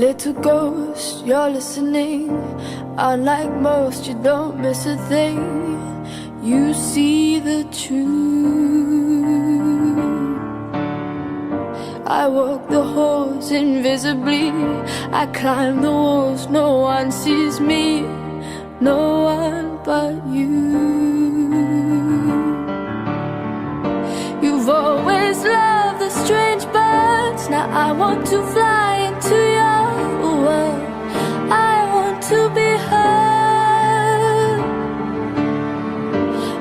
Little ghost, you're listening. Unlike most, you don't miss a thing. You see the truth. I walk the halls invisibly. I climb the walls, no one sees me. No one but you. You've always loved the strange birds. Now I want to fly into your world. I want to be heard.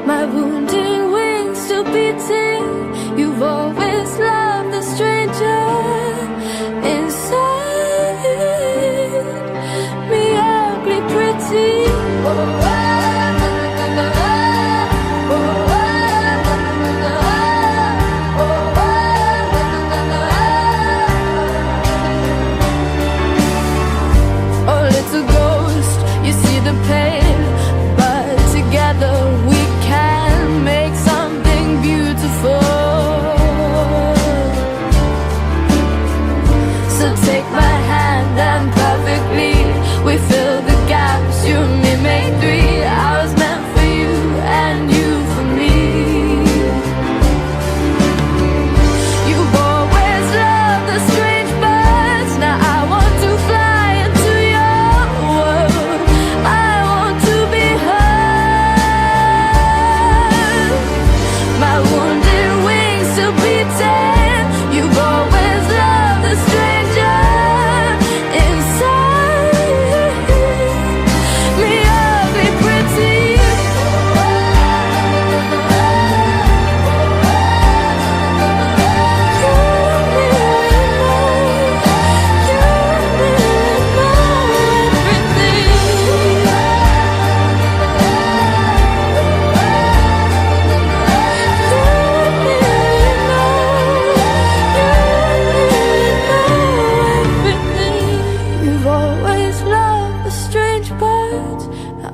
My wounded wings still beating. You've always loved the stranger inside me, ugly pretty. Take my hand and perfectly we fill the gaps. You and me made three. I was meant for you and you for me. You've always loved the strange birds. Now I want to fly into your world. I want to be heard. My wounded wings still beating. You've always loved the strange.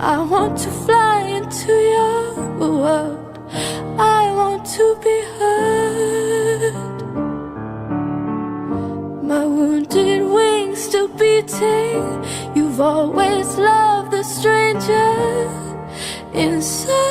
I want to fly into your world. I want to be heard. My wounded wings still beating. You've always loved the stranger inside.